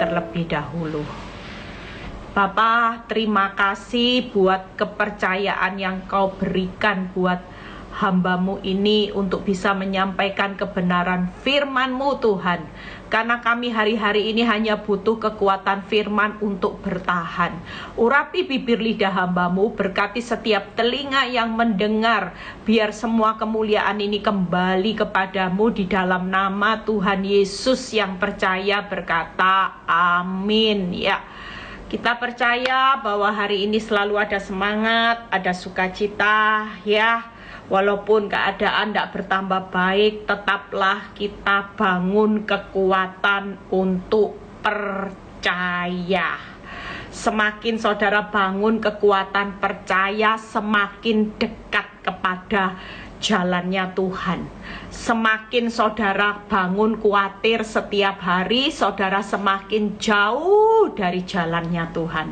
Terlebih dahulu. Bapa, terima kasih buat kepercayaan yang Kau berikan buat hamba-Mu ini untuk bisa menyampaikan kebenaran firman-Mu, Tuhan. Karena kami hari-hari ini hanya butuh kekuatan firman untuk bertahan. Urapi bibir lidah hamba-Mu, berkati setiap telinga yang mendengar, biar semua kemuliaan ini kembali kepadamu di dalam nama Tuhan Yesus yang percaya berkata amin. Ya, kita percaya bahwa hari ini selalu ada semangat, ada sukacita, ya. Walaupun keadaan tidak bertambah baik, tetaplah kita bangun kekuatan untuk percaya. Semakin saudara bangun kekuatan percaya, semakin dekat kepada jalannya Tuhan. Semakin saudara bangun khawatir setiap hari, saudara semakin jauh dari jalannya Tuhan.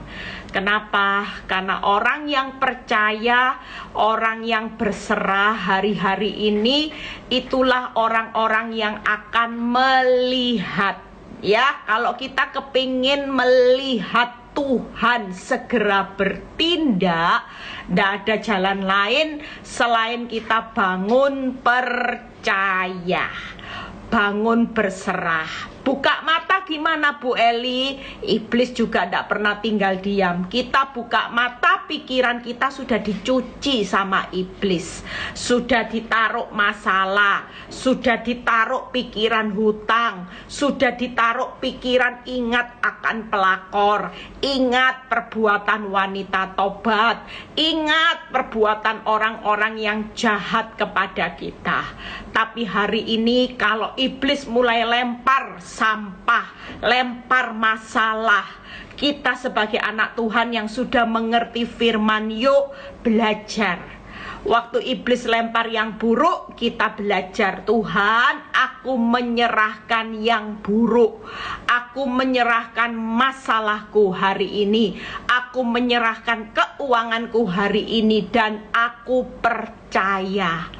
Kenapa? Karena orang yang percaya, orang yang berserah hari-hari ini, itulah orang-orang yang akan melihat. Ya, kalau kita kepingin melihat Tuhan segera bertindak, tidak ada jalan lain selain kita bangun percaya, bangun berserah. Buka mata gimana Bu Eli? Iblis juga tidak pernah tinggal diam. Kita buka mata, pikiran kita sudah dicuci sama iblis. Sudah ditaruh masalah, sudah ditaruh pikiran hutang, sudah ditaruh pikiran ingat akan pelakor, ingat perbuatan wanita tobat, ingat perbuatan orang-orang yang jahat kepada kita. Tapi hari ini kalau iblis mulai lempar sampah, lempar masalah, kita sebagai anak Tuhan yang sudah mengerti firman, yuk belajar. Waktu iblis lempar yang buruk, kita belajar, Tuhan, aku menyerahkan yang buruk. Aku menyerahkan masalahku hari ini. Aku menyerahkan keuanganku hari ini. Dan aku percaya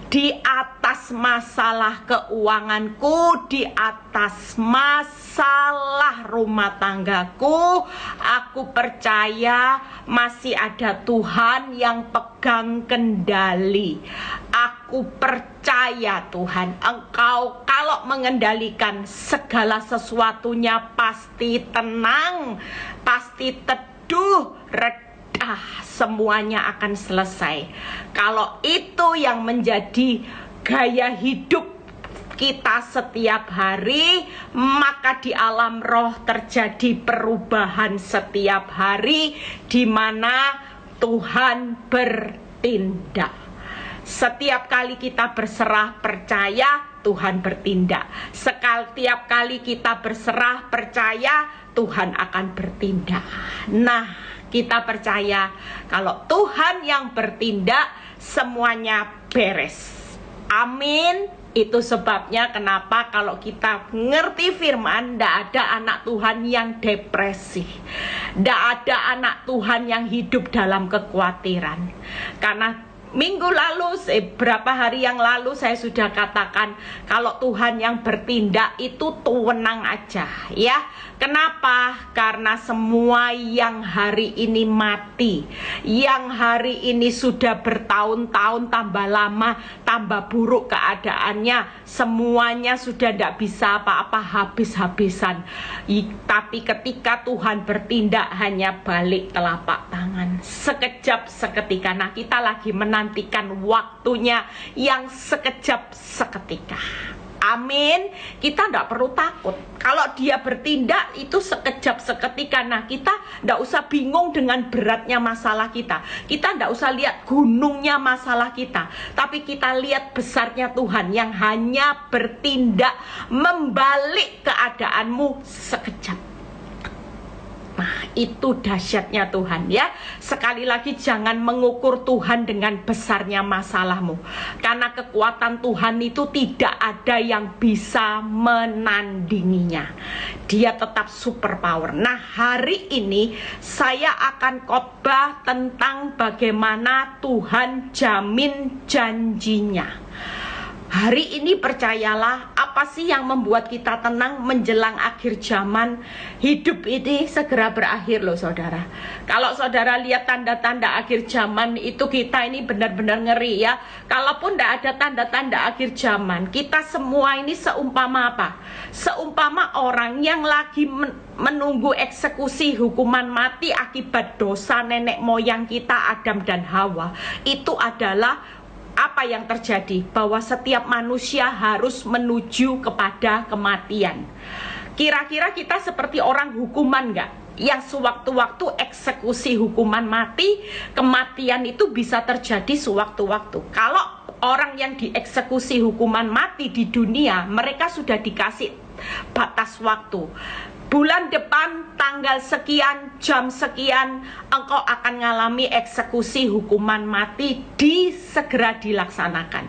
di atas masalah keuanganku, di atas masalah rumah tanggaku, aku percaya masih ada Tuhan yang pegang kendali. Aku percaya Tuhan, Engkau kalau mengendalikan segala sesuatunya pasti tenang, pasti teduh, redah, semuanya akan selesai. Kalau itu yang menjadi gaya hidup kita setiap hari, maka di alam roh terjadi perubahan setiap hari, di mana Tuhan bertindak. Setiap kali kita berserah percaya, Tuhan bertindak. Setiap kali kita berserah percaya, Tuhan akan bertindak. Nah, kita percaya kalau Tuhan yang bertindak, semuanya beres. Amin. Itu sebabnya kenapa kalau kita ngerti firman, tidak ada anak Tuhan yang depresi, tidak ada anak Tuhan yang hidup dalam kekhawatiran. Karena minggu lalu, beberapa hari yang lalu saya sudah katakan kalau Tuhan yang bertindak itu tenang aja, ya. Kenapa? Karena semua yang hari ini mati, yang hari ini sudah bertahun-tahun, tambah lama, tambah buruk keadaannya, semuanya sudah tidak bisa apa-apa, habis-habisan. Tapi ketika Tuhan bertindak, hanya balik telapak tangan, sekejap seketika. Nah, kita lagi menantikan waktunya yang sekejap seketika. Amin. Kita tidak perlu takut. Kalau dia bertindak itu sekejap seketika. Nah, kita tidak usah bingung dengan beratnya masalah kita. Kita tidak usah lihat gunungnya masalah kita. Tapi kita lihat besarnya Tuhan yang hanya bertindak membalik keadaanmu sekejap. Nah, itu dahsyatnya Tuhan ya. Sekali lagi, jangan mengukur Tuhan dengan besarnya masalahmu, karena kekuatan Tuhan itu tidak ada yang bisa menandinginya. Dia tetap super power. Nah, hari ini saya akan khotbah tentang bagaimana Tuhan jamin janjinya. Hari ini percayalah, apa sih yang membuat kita tenang menjelang akhir zaman? Hidup ini segera berakhir loh saudara. Kalau saudara lihat tanda-tanda akhir zaman itu, kita ini benar-benar ngeri ya. Kalaupun tidak ada tanda-tanda akhir zaman, kita semua ini seumpama apa? Seumpama orang yang lagi menunggu eksekusi hukuman mati akibat dosa nenek moyang kita Adam dan Hawa. Itu adalah apa yang terjadi, bahwa setiap manusia harus menuju kepada kematian. Kira-kira kita seperti orang hukuman nggak? Yang sewaktu-waktu eksekusi hukuman mati, kematian itu bisa terjadi sewaktu-waktu. Kalau orang yang dieksekusi hukuman mati di dunia, mereka sudah dikasih batas waktu. Bulan depan tanggal sekian, jam sekian, engkau akan mengalami eksekusi hukuman mati, segera dilaksanakan.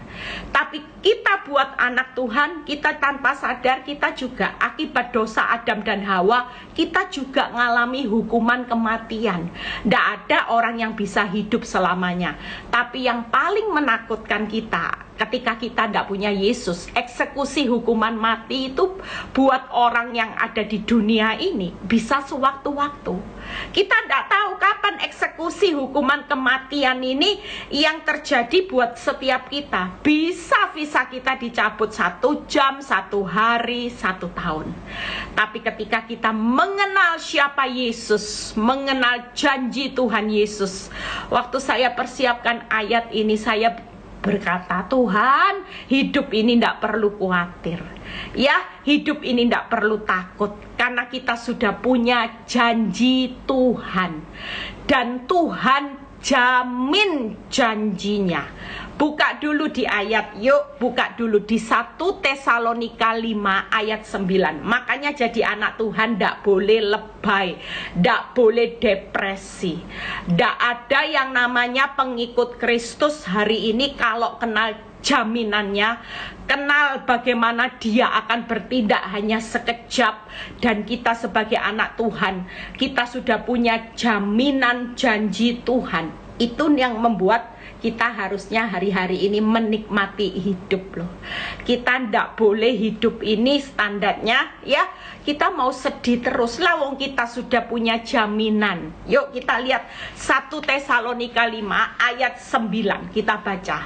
Tapi kita buat anak Tuhan, kita tanpa sadar, kita juga akibat dosa Adam dan Hawa, kita juga mengalami hukuman kematian. Tidak ada orang yang bisa hidup selamanya. Tapi yang paling menakutkan kita, ketika kita tidak punya Yesus, eksekusi hukuman mati itu buat orang yang ada di dunia ini bisa sewaktu-waktu. Kita tidak tahu kapan eksekusi hukuman kematian ini yang terjadi buat setiap kita. Bisa visa kita dicabut 1 jam, 1 hari, 1 tahun. Tapi ketika kita mengenal siapa Yesus, mengenal janji Tuhan Yesus, waktu saya persiapkan ayat ini, saya berkata, Tuhan, hidup ini tidak perlu khawatir. Ya, hidup ini tidak perlu takut, karena kita sudah punya janji Tuhan. Dan Tuhan jamin janjinya. Buka dulu di ayat, yuk buka dulu di 1 Tesalonika 5 ayat 9. Makanya jadi anak Tuhan tidak boleh lebay, tidak boleh depresi. Tidak ada yang namanya pengikut Kristus hari ini kalau kenal jaminannya, kenal bagaimana dia akan bertindak hanya sekejap, dan kita sebagai anak Tuhan, kita sudah punya jaminan janji Tuhan. Itu yang membuat kita harusnya hari-hari ini menikmati hidup loh. Kita ndak boleh hidup ini standarnya ya, kita mau sedih terus lah, wong kita sudah punya jaminan. Yuk kita lihat 1 Tesalonika 5 ayat 9, kita baca.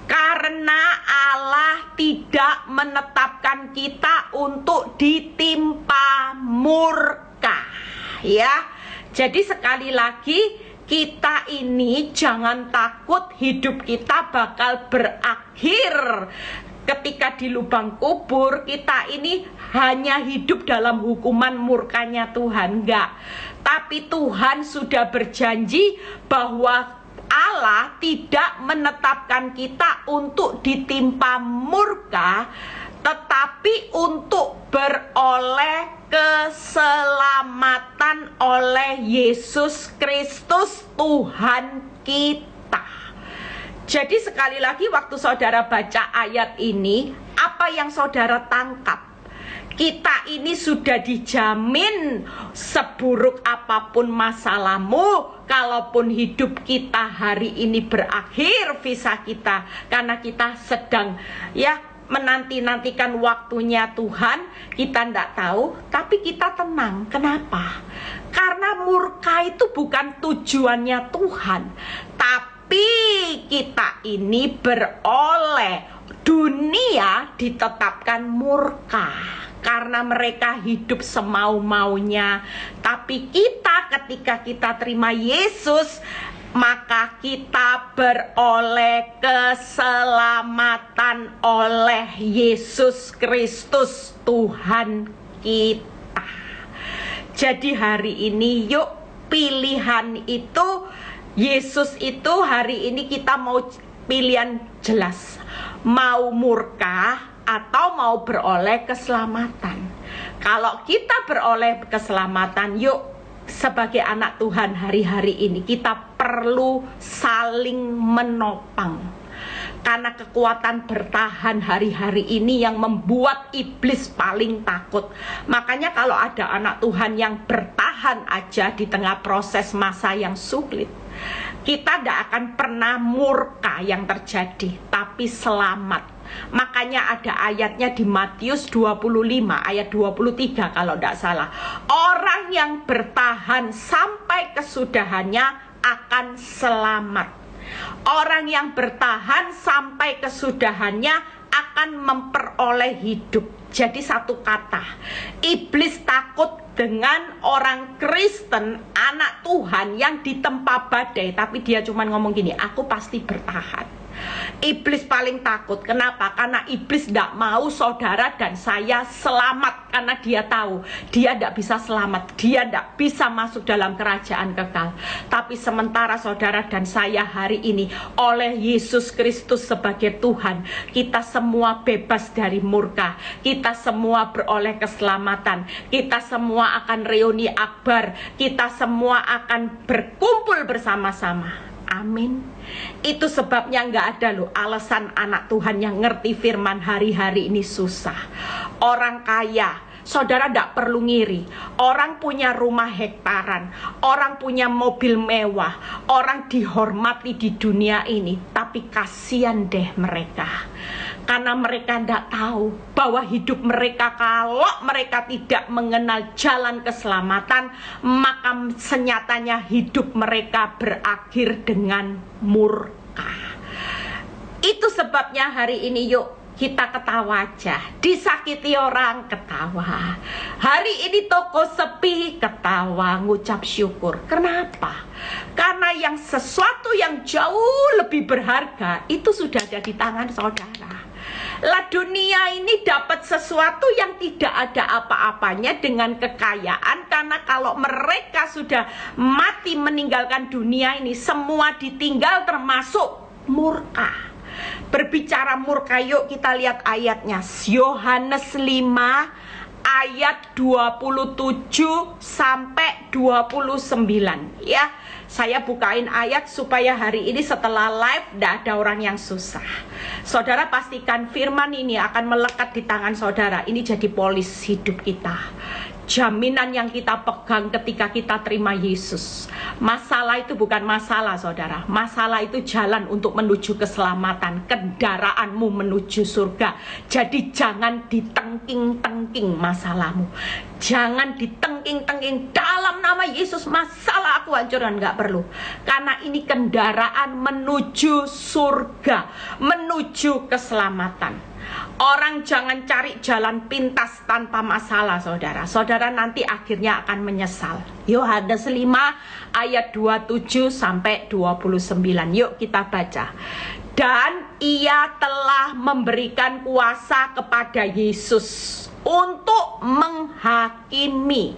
Karena Allah tidak menetapkan kita untuk ditimpa murka. Ya, jadi sekali lagi, kita ini jangan takut hidup kita bakal berakhir ketika di lubang kubur. Kita ini hanya hidup dalam hukuman murkanya Tuhan, enggak. Tapi Tuhan sudah berjanji bahwa Allah tidak menetapkan kita untuk ditimpa murka, tetapi untuk beroleh keselamatan oleh Yesus Kristus Tuhan kita. Jadi sekali lagi, waktu saudara baca ayat ini, apa yang saudara tangkap? Kita ini sudah dijamin, seburuk apapun masalahmu, kalaupun hidup kita hari ini berakhir visa kita, karena kita sedang menanti-nantikan waktunya Tuhan, kita tidak tahu, tapi kita tenang. Kenapa? Karena murka itu bukan tujuannya Tuhan, tapi kita ini beroleh. Dunia ditetapkan murka karena mereka hidup semau-maunya, tapi kita ketika kita terima Yesus, maka kita beroleh keselamatan oleh Yesus Kristus Tuhan kita. Jadi hari ini yuk, pilihan itu, Yesus itu hari ini kita mau pilihan jelas, mau murka atau mau beroleh keselamatan. Kalau kita beroleh keselamatan, yuk sebagai anak Tuhan hari-hari ini kita perlu saling menopang. Karena kekuatan bertahan hari-hari ini yang membuat iblis paling takut. Makanya kalau ada anak Tuhan yang bertahan aja di tengah proses masa yang sulit, kita tidak akan pernah murka yang terjadi, tapi selamat. Makanya ada ayatnya di Matius 25 ayat 23 kalau tidak salah. Orang yang bertahan sampai kesudahannya akan selamat. Orang yang bertahan sampai kesudahannya akan memperoleh hidup. Jadi satu kata, iblis takut dengan orang Kristen, anak Tuhan yang ditempa badai, tapi dia cuma ngomong gini, aku pasti bertahan. Iblis paling takut. Kenapa? Karena iblis tidak mau saudara dan saya selamat. Karena dia tahu dia tidak bisa selamat, dia tidak bisa masuk dalam kerajaan kekal. Tapi sementara saudara dan saya hari ini oleh Yesus Kristus sebagai Tuhan, kita semua bebas dari murka, kita semua beroleh keselamatan, kita semua akan reuni akbar, kita semua akan berkumpul bersama-sama. Amin. Itu sebabnya nggak ada loh alasan anak Tuhan yang ngerti firman hari-hari ini susah. Orang kaya, saudara tidak perlu ngiri. Orang punya rumah hektaran, orang punya mobil mewah, orang dihormati di dunia ini. Tapi kasihan deh mereka, karena mereka tidak tahu bahwa hidup mereka, kalau mereka tidak mengenal jalan keselamatan, maka senyatanya hidup mereka berakhir dengan murka. Itu sebabnya hari ini yuk kita ketawa aja. Disakiti orang, ketawa. Hari ini toko sepi, ketawa, ngucap syukur. Kenapa? Karena yang sesuatu yang jauh lebih berharga itu sudah ada di tangan saudara. Lah dunia ini dapat sesuatu yang tidak ada apa-apanya dengan kekayaan. Karena kalau mereka sudah mati meninggalkan dunia ini, semua ditinggal termasuk murka. Berbicara murka, yuk kita lihat ayatnya. Yohanes 5 ayat 27 sampai 29 ya. Saya bukain ayat supaya hari ini setelah live tidak ada orang yang susah. Saudara pastikan firman ini akan melekat di tangan saudara. Ini jadi polis hidup kita, jaminan yang kita pegang ketika kita terima Yesus. Masalah itu bukan masalah saudara, masalah itu jalan untuk menuju keselamatan, kendaraanmu menuju surga. Jadi jangan ditengking-tengking masalahmu, jangan ditengking-tengking dalam nama Yesus masalah aku hancurkan, nggak perlu. Karena ini kendaraan menuju surga, menuju keselamatan. Orang jangan cari jalan pintas tanpa masalah saudara. Saudara nanti akhirnya akan menyesal. Yohanes 5 ayat 27 sampai 29. Yuk kita baca. Dan ia telah memberikan kuasa kepada Yesus untuk menghakimi,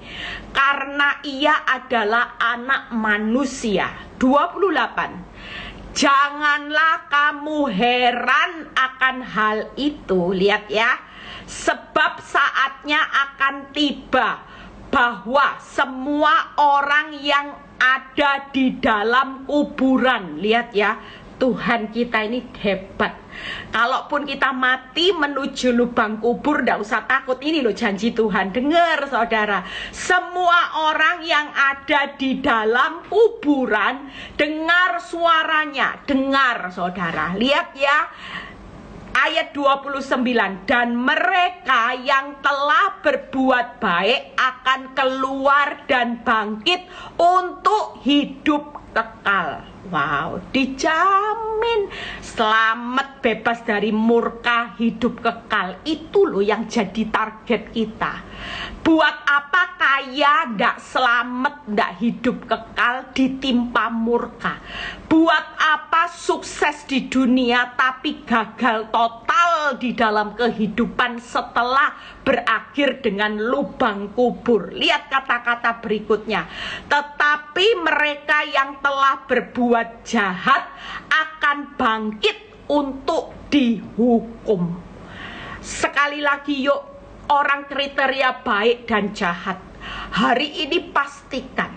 karena ia adalah anak manusia. 28. Janganlah kamu heran akan hal itu. Lihat ya, sebab saatnya akan tiba bahwa semua orang yang ada di dalam kuburan, lihat ya, Tuhan kita ini hebat. Kalaupun kita mati menuju lubang kubur, tidak usah takut. Ini loh janji Tuhan. Dengar saudara, semua orang yang ada di dalam kuburan dengar suaranya. Dengar saudara, lihat ya ayat 29. Dan mereka yang telah berbuat baik akan keluar dan bangkit untuk hidup kekal. Wow, dijamin selamat, bebas dari murka, hidup kekal. Itu loh yang jadi target kita. Buat apa kaya ndak selamat, ndak hidup kekal, ditimpa murka? Buat apa sukses di dunia tapi gagal total di dalam kehidupan setelah berakhir dengan lubang kubur? Lihat kata-kata berikutnya. Tetapi mereka yang telah berbuat jahat akan bangkit untuk dihukum. Sekali lagi yuk, orang kriteria baik dan jahat. Hari ini pastikan,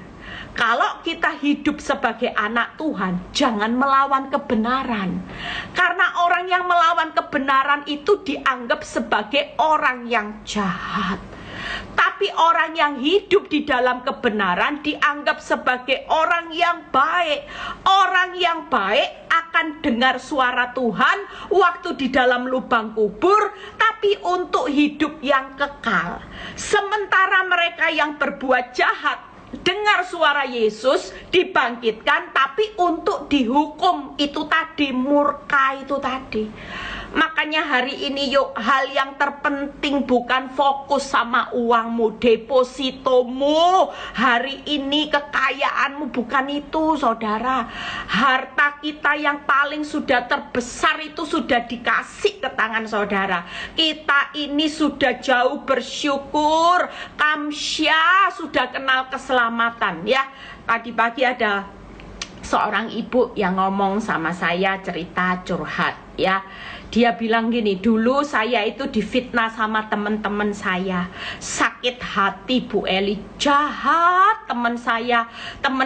kalau kita hidup sebagai anak Tuhan, jangan melawan kebenaran. Karena orang yang melawan kebenaran itu dianggap sebagai orang yang jahat. Tapi orang yang hidup di dalam kebenaran dianggap sebagai orang yang baik. Orang yang baik akan dengar suara Tuhan waktu di dalam lubang kubur, tapi untuk hidup yang kekal. Sementara mereka yang berbuat jahat dengar suara Yesus, dibangkitkan, tapi untuk dihukum. Itu tadi, murka itu tadi. Makanya hari ini yuk, hal yang terpenting bukan fokus sama uangmu, depositomu. Hari ini kekayaanmu bukan itu, saudara. Harta kita yang paling sudah terbesar itu sudah dikasih ke tangan saudara. Kita ini sudah jauh bersyukur. Kamsya sudah kenal keselamatan ya. Tadi pagi ada seorang ibu yang ngomong sama saya, cerita curhat ya. Dia bilang gini, dulu saya itu difitnah sama teman-teman saya. Sakit hati Bu Eli, jahat teman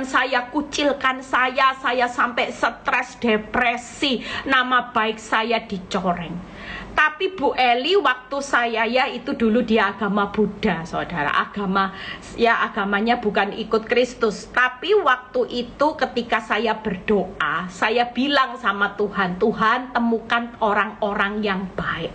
saya kucilkan saya sampai stres, depresi, nama baik saya dicoreng. Tapi Bu Eli waktu saya ya itu dulu dia agama Buddha, saudara. Agamanya bukan ikut Kristus. Tapi waktu itu ketika saya berdoa, saya bilang sama Tuhan, Tuhan temukan orang-orang yang baik.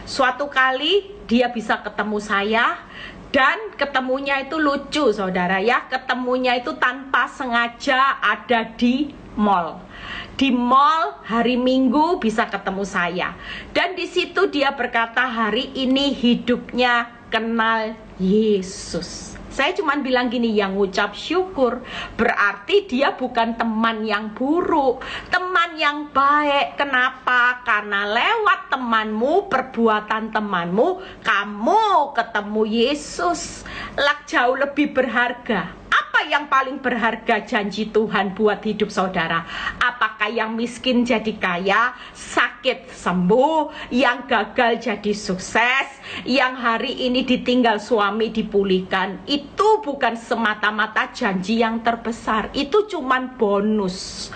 Suatu kali dia bisa ketemu saya, dan ketemunya itu lucu, saudara ya. Ketemunya itu tanpa sengaja ada di mall. Di mall hari Minggu bisa ketemu saya. Dan di situ dia berkata hari ini hidupnya kenal Yesus. Saya cuma bilang gini, yang ngucap syukur berarti dia bukan teman yang buruk, teman yang baik. Kenapa? Karena lewat temanmu, perbuatan temanmu, kamu ketemu Yesus. Jauh lebih berharga. Apa yang paling berharga janji Tuhan buat hidup saudara? Apakah yang miskin jadi kaya, sakit sembuh, yang gagal jadi sukses, yang hari ini ditinggal suami dipulihkan? Itu bukan semata-mata janji yang terbesar. Itu cuman bonus.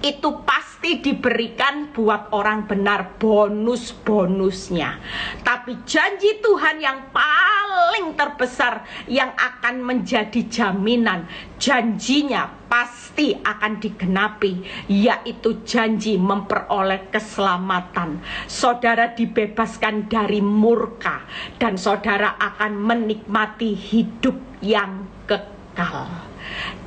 Itu pasti diberikan buat orang benar, bonus-bonusnya. Tapi janji Tuhan yang paling terbesar yang akan menjadi jaminan, janjinya pasti akan digenapi, yaitu janji memperoleh keselamatan. Saudara dibebaskan dari murka, dan saudara akan menikmati hidup yang kekal.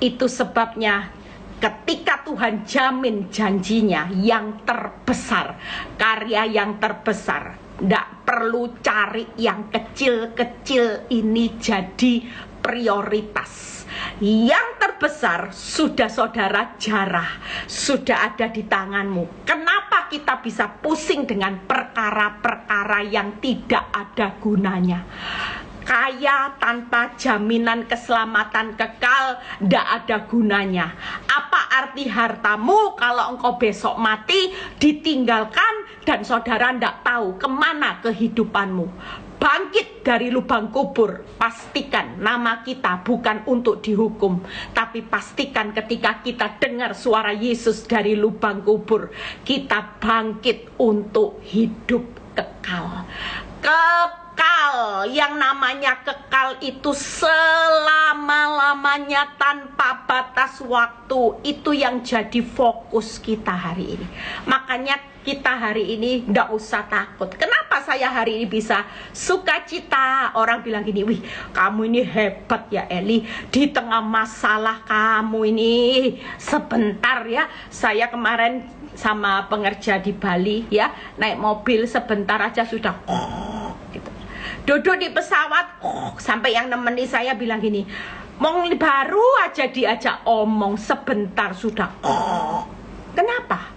Itu sebabnya ketika Tuhan jamin janjinya yang terbesar, karya yang terbesar, tidak perlu cari yang kecil-kecil ini jadi prioritas. Yang terbesar sudah saudara jarah, sudah ada di tanganmu. Kenapa kita bisa pusing dengan perkara-perkara yang tidak ada gunanya? Kaya tanpa jaminan keselamatan kekal, tidak ada gunanya. Apa arti hartamu kalau engkau besok mati, ditinggalkan, dan saudara tidak tahu kemana kehidupanmu? Bangkit dari lubang kubur, pastikan nama kita bukan untuk dihukum, tapi pastikan ketika kita dengar suara Yesus dari lubang kubur, kita bangkit untuk hidup kekal. Kekal, yang namanya kekal itu selama-lamanya tanpa batas waktu. Itu yang jadi fokus kita hari ini. Makanya kita hari ini nggak usah takut. Kenapa saya hari ini bisa sukacita? Orang bilang gini, wih kamu ini hebat ya Eli, di tengah masalah kamu ini sebentar ya. Saya kemarin sama pengerja di Bali ya, naik mobil sebentar aja sudah gitu. Duduk di pesawat sampai yang nemeni saya bilang gini, baru aja diajak omong sebentar sudah Kenapa?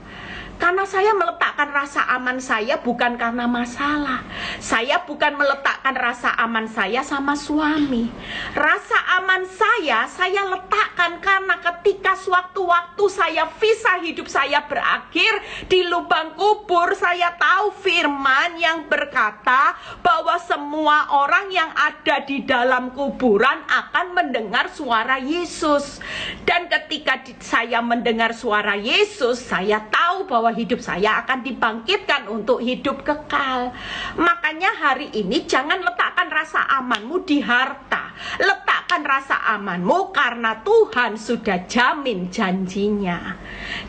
Karena saya meletakkan rasa aman saya bukan karena masalah. Saya bukan meletakkan rasa aman saya sama suami. Rasa aman saya letakkan karena Karena ketika sewaktu-waktu saya visa hidup saya berakhir di lubang kubur, saya tahu firman yang berkata bahwa semua orang yang ada di dalam kuburan akan mendengar suara Yesus. Dan ketika saya mendengar suara Yesus, saya tahu bahwa hidup saya akan dibangkitkan untuk hidup kekal. Makanya hari ini jangan letakkan rasa amanmu di harta. Letakkan rasa amanmu karena Tuhan sudah jamin janjinya.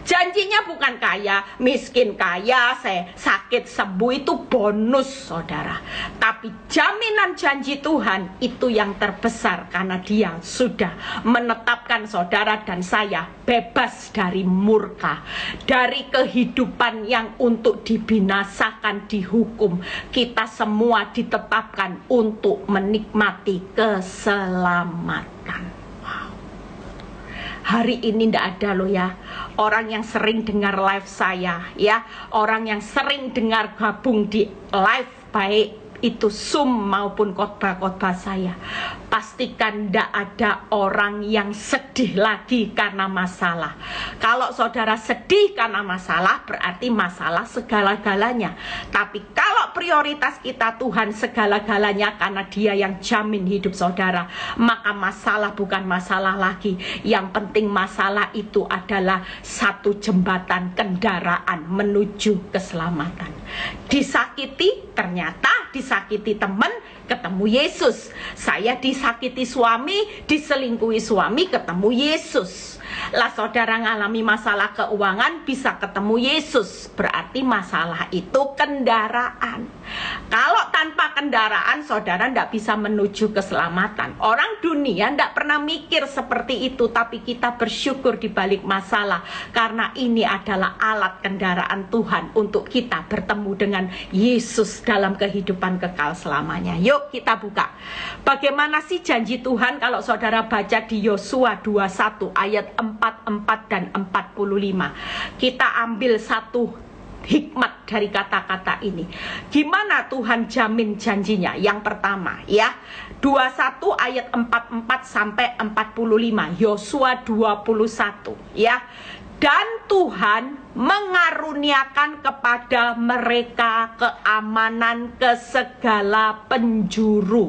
Janjinya bukan kaya, miskin kaya, sakit sembuh itu bonus saudara. Tapi jaminan janji Tuhan itu yang terbesar karena Dia sudah menetapkan saudara dan saya bebas dari murka, dari kehidupan yang untuk dibinasakan, dihukum. Kita semua ditetapkan untuk menikmati keselamatan. Hari ini tidak ada loh ya orang yang sering dengar live saya ya, orang yang sering dengar gabung di live baik itu Zoom maupun khotbah-khotbah saya, pastikan tidak ada orang yang sedih lagi karena masalah. Kalau saudara sedih karena masalah, berarti masalah segala-galanya. Tapi kalau prioritas kita Tuhan segala-galanya karena Dia yang jamin hidup saudara, maka masalah bukan masalah lagi. Yang penting masalah itu adalah satu jembatan kendaraan menuju keselamatan. Disakiti, ternyata disakiti teman, ketemu Yesus. Saya disakiti suami, diselingkuhi suami, ketemu Yesus. Lah saudara ngalami masalah keuangan, bisa ketemu Yesus. Berarti masalah itu kendaraan. Kalau tanpa kendaraan saudara tidak bisa menuju keselamatan. Orang dunia tidak pernah mikir seperti itu, tapi kita bersyukur di balik masalah karena ini adalah alat kendaraan Tuhan untuk kita bertemu dengan Yesus dalam kehidupan kekal selamanya. Yuk kita buka. Bagaimana sih janji Tuhan kalau saudara baca di Yosua 21 ayat 44 dan 45. Kita ambil satu hikmat dari kata-kata ini. Gimana Tuhan jamin janjinya? Yang pertama ya, 21 ayat 44 sampai 45. Yosua 21 ya. Dan Tuhan mengaruniakan kepada mereka keamanan ke segala penjuru,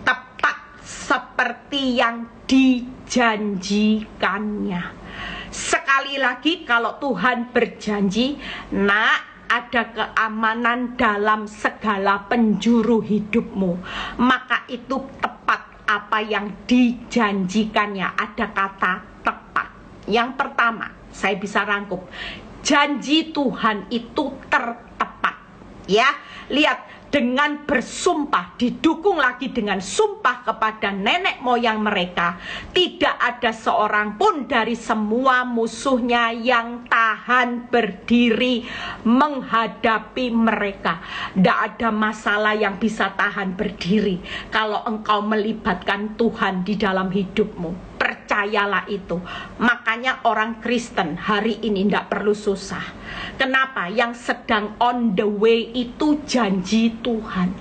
tepat seperti yang dijanjikannya. Sekali lagi, kalau Tuhan berjanji, nak, ada keamanan dalam segala penjuru hidupmu, maka itu tepat apa yang dijanjikannya. Ada kata tepat. Yang pertama, saya bisa rangkum, janji Tuhan itu tertepat ya. Lihat, dengan bersumpah, didukung lagi dengan sumpah kepada nenek moyang mereka, tidak ada seorang pun dari semua musuhnya yang tahan berdiri menghadapi mereka. Tidak ada masalah yang bisa tahan berdiri kalau engkau melibatkan Tuhan di dalam hidupmu. Percayalah itu. Makanya orang Kristen hari ini tidak perlu susah. Kenapa? Yang sedang on the way itu janji Tuhan.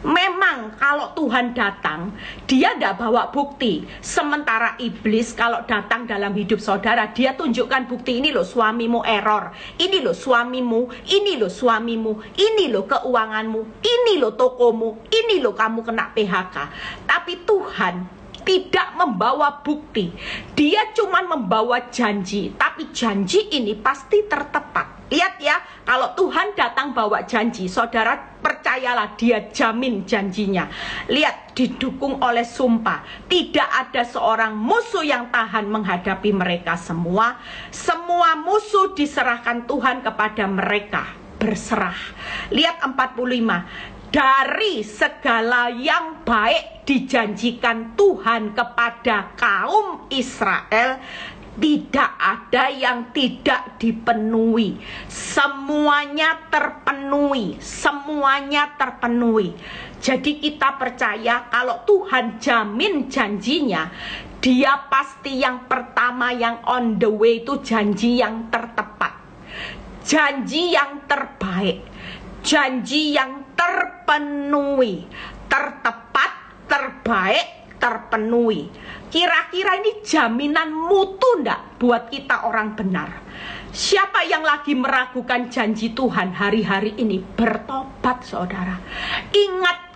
Memang kalau Tuhan datang, Dia tidak bawa bukti. Sementara iblis kalau datang dalam hidup saudara, dia tunjukkan bukti. Ini loh suamimu error, ini loh suamimu, ini loh suamimu, ini loh keuanganmu, ini loh tokomu, ini loh kamu kena PHK. Tapi Tuhan tidak membawa bukti. Dia cuma membawa janji. Tapi janji ini pasti tertepat. Lihat ya, kalau Tuhan datang bawa janji, saudara percayalah Dia jamin janjinya. Lihat, didukung oleh sumpah. Tidak ada seorang musuh yang tahan menghadapi mereka semua. Semua musuh diserahkan Tuhan kepada mereka. Berserah. Lihat 45. Dari segala yang baik dijanjikan Tuhan kepada kaum Israel, tidak ada yang tidak dipenuhi. Semuanya terpenuhi. Semuanya terpenuhi. Jadi kita percaya kalau Tuhan jamin janjinya, Dia pasti yang pertama yang on the way itu janji yang tertepat, janji yang terbaik, janji yang terpenuhi, tertepat, terbaik, terpenuhi. Kira-kira ini jaminan mutu ndak buat kita orang benar? Siapa yang lagi meragukan janji Tuhan hari-hari ini, bertobat saudara. Ingat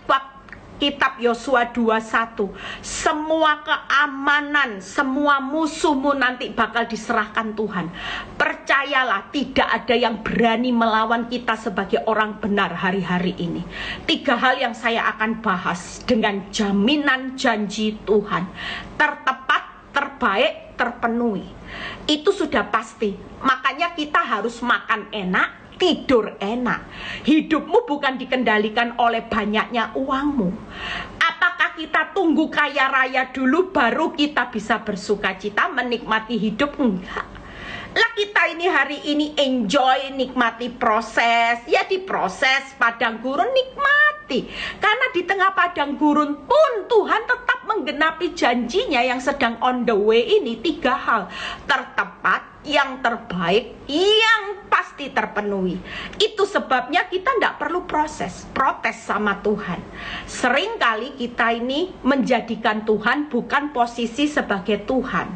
kitab Yosua 21, semua keamanan, semua musuhmu nanti bakal diserahkan Tuhan. Percayalah, tidak ada yang berani melawan kita sebagai orang benar hari-hari ini. 3 hal yang saya akan bahas dengan jaminan janji Tuhan. Tertepat, terbaik, terpenuhi. Itu sudah pasti. Makanya kita harus makan enak, tidur enak. Hidupmu bukan dikendalikan oleh banyaknya uangmu. Apakah kita tunggu kaya raya dulu baru kita bisa bersuka cita menikmati hidup? Enggak. Lah kita ini hari ini enjoy, nikmati proses. Ya di proses padang gurun nikmati. Karena di tengah padang gurun pun Tuhan tetap menggenapi janjinya yang sedang on the way ini. 3 hal. Tertepat, yang terbaik, yang pasti terpenuhi. Itu sebabnya kita tidak perlu protes sama Tuhan. Seringkali kita ini menjadikan Tuhan bukan posisi sebagai Tuhan.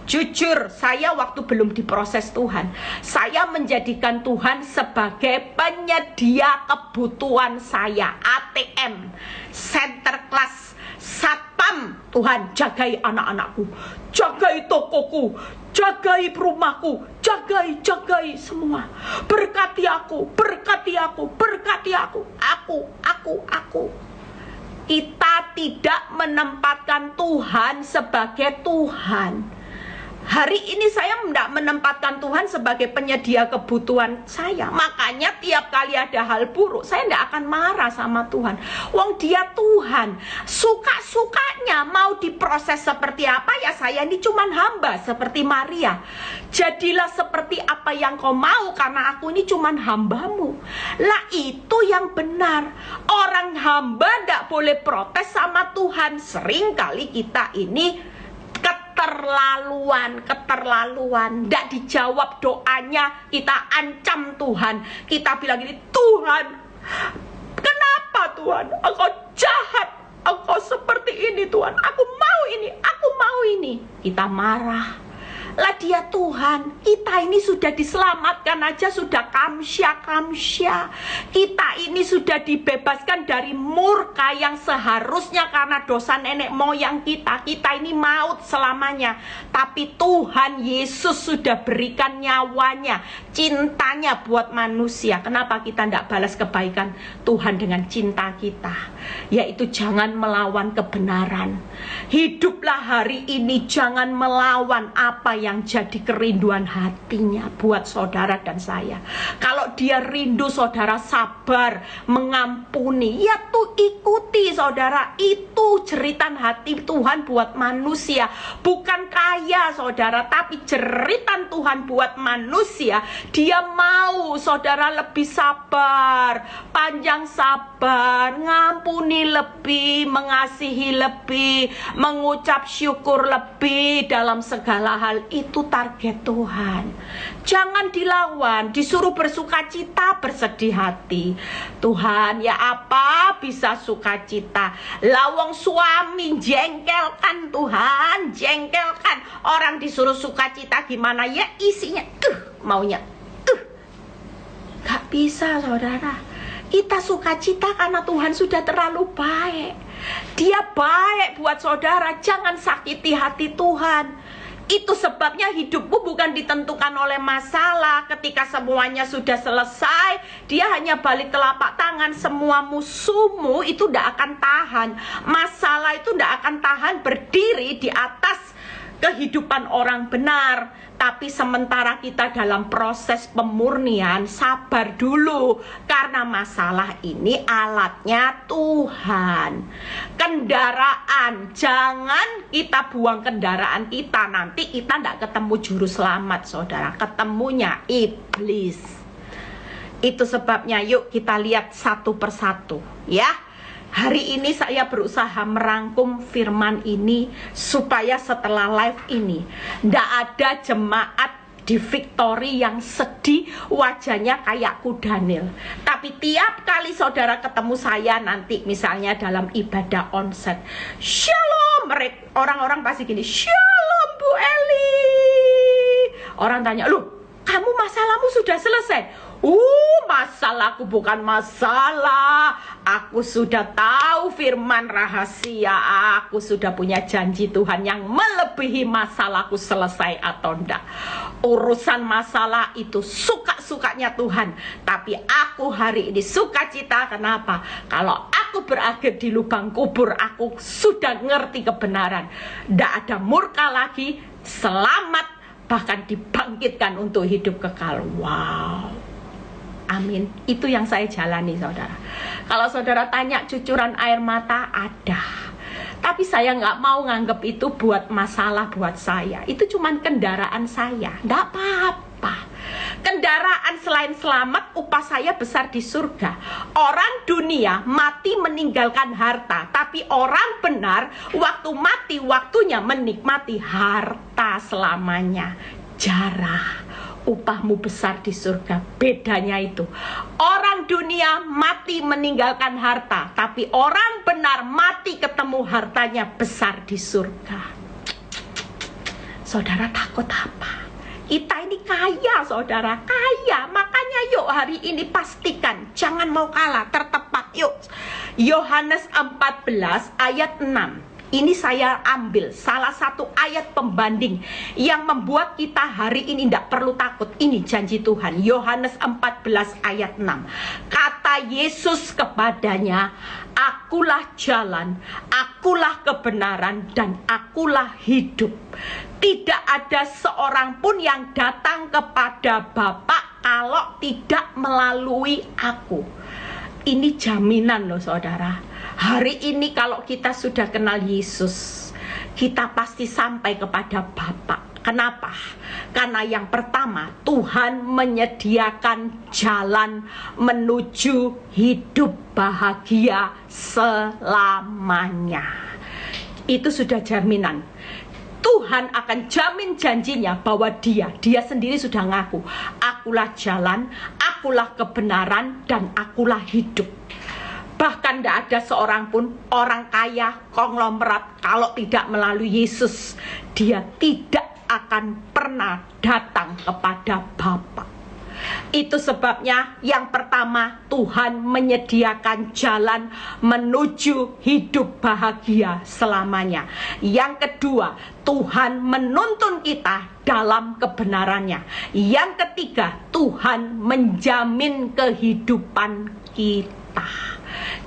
Jujur, saya waktu belum diproses Tuhan, saya menjadikan Tuhan sebagai penyedia kebutuhan saya. ATM, center class, satpam. Tuhan, jagai anak-anakku, jagai tokoku, jagai rumahku, jagai semua. Berkati aku, berkati aku, berkati aku. Aku. Kita tidak menempatkan Tuhan sebagai Tuhan. Hari ini saya tidak menempatkan Tuhan sebagai penyedia kebutuhan saya. Makanya tiap kali ada hal buruk, saya tidak akan marah sama Tuhan. Wong dia Tuhan, suka-sukanya mau diproses seperti apa, ya saya ini cuman hamba seperti Maria. Jadilah seperti apa yang kau mau, karena aku ini cuman hambamu. Lah itu yang benar. Orang hamba tidak boleh protes sama Tuhan. Seringkali kita ini keterlaluan, tidak dijawab doanya, kita ancam Tuhan, kita bilang gini, Tuhan, kenapa Tuhan, Engkau jahat, Engkau seperti ini Tuhan, aku mau ini, kita marah. Lah dia Tuhan, kita ini sudah diselamatkan aja, sudah kamsya. Kita ini sudah dibebaskan dari murka yang seharusnya karena dosa nenek moyang kita. Kita ini maut selamanya. Tapi Tuhan Yesus sudah berikan nyawanya, cintanya buat manusia. Kenapa kita tidak balas kebaikan Tuhan dengan cinta kita? Yaitu jangan melawan kebenaran. Hiduplah hari ini jangan melawan apa yang jadi kerinduan hatinya buat saudara dan saya. Kalau dia rindu, saudara sabar, mengampuni, ya tuh ikuti saudara. Itu jeritan hati Tuhan buat manusia. Bukan kaya saudara, tapi jeritan Tuhan buat manusia. Dia mau saudara lebih sabar, panjang sabar, ngampuni lebih, mengasihi lebih, mengucap syukur lebih dalam segala hal. Itu target Tuhan. Jangan dilawan, disuruh bersukacita, bersedih hati. Tuhan, ya apa bisa sukacita? Lawang suami jengkelkan Tuhan, jengkelkan. Orang disuruh sukacita gimana ya isinya? Maunya. Gak bisa saudara. Kita sukacita karena Tuhan sudah terlalu baik. Dia baik buat saudara. Jangan sakiti hati Tuhan. Itu sebabnya hidupmu bukan ditentukan oleh masalah. Ketika semuanya sudah selesai, dia hanya balik telapak tangan. Semua musuhmu itu tidak akan tahan. Masalah itu tidak akan tahan berdiri di atas kehidupan orang benar. Tapi sementara kita dalam proses pemurnian, sabar dulu. Karena masalah ini alatnya Tuhan. Kendaraan, jangan kita buang kendaraan kita. Nanti kita tidak ketemu juru selamat saudara. Ketemunya iblis. Itu sebabnya yuk kita lihat satu persatu ya. Hari ini saya berusaha merangkum firman ini supaya setelah live ini tidak ada jemaat di Victory yang sedih wajahnya kayak Daniel. Tapi tiap kali saudara ketemu saya nanti misalnya dalam ibadah onset, Shalom mereka orang-orang pasti gini, "Shalom Bu Eli." Orang tanya, "Loh, kamu masalahmu sudah selesai?" Masalahku bukan masalah. Aku sudah tahu firman rahasia. Aku sudah punya janji Tuhan yang melebihi masalahku selesai atau enggak. Urusan masalah itu suka-sukanya Tuhan. Tapi aku hari ini sukacita. Kenapa? Kalau aku berakhir di lubang kubur, aku sudah ngerti kebenaran. Enggak ada murka lagi, selamat, bahkan dibangkitkan untuk hidup kekal. Wow. Amin. Itu yang saya jalani, saudara. Kalau saudara tanya cucuran air mata, ada. Tapi saya nggak mau nganggep itu buat masalah buat saya. Itu cuman kendaraan saya. Nggak apa-apa. Kendaraan selain selamat, upah saya besar di surga. Orang dunia mati meninggalkan harta. Tapi orang benar, waktu mati, waktunya menikmati harta selamanya. Jarah. Upahmu besar di surga. Bedanya itu, orang dunia mati meninggalkan harta, tapi orang benar mati ketemu hartanya besar di surga. Saudara takut apa? Kita ini kaya, saudara, kaya. Makanya yuk hari ini pastikan, jangan mau kalah, tertepat. Yuk, Yohanes 14 ayat 6. Ini saya ambil salah satu ayat pembanding yang membuat kita hari ini tidak perlu takut. Ini janji Tuhan. Yohanes 14 ayat 6. Kata Yesus kepadanya, "Akulah jalan, akulah kebenaran, dan akulah hidup. Tidak ada seorang pun yang datang kepada Bapa kalau tidak melalui aku." Ini jaminan loh, saudara. Hari ini kalau kita sudah kenal Yesus, kita pasti sampai kepada Bapa. Kenapa? Karena yang pertama, Tuhan menyediakan jalan menuju hidup bahagia selamanya. Itu sudah jaminan. Tuhan akan jamin janjinya bahwa dia sendiri sudah ngaku, "Akulah jalan, akulah kebenaran, dan akulah hidup." Bahkan tidak ada seorang pun orang kaya, konglomerat, kalau tidak melalui Yesus, dia tidak akan pernah datang kepada Bapa. Itu sebabnya yang pertama, Tuhan menyediakan jalan menuju hidup bahagia selamanya. Yang kedua, Tuhan menuntun kita dalam kebenarannya. Yang ketiga, Tuhan menjamin kehidupan kita.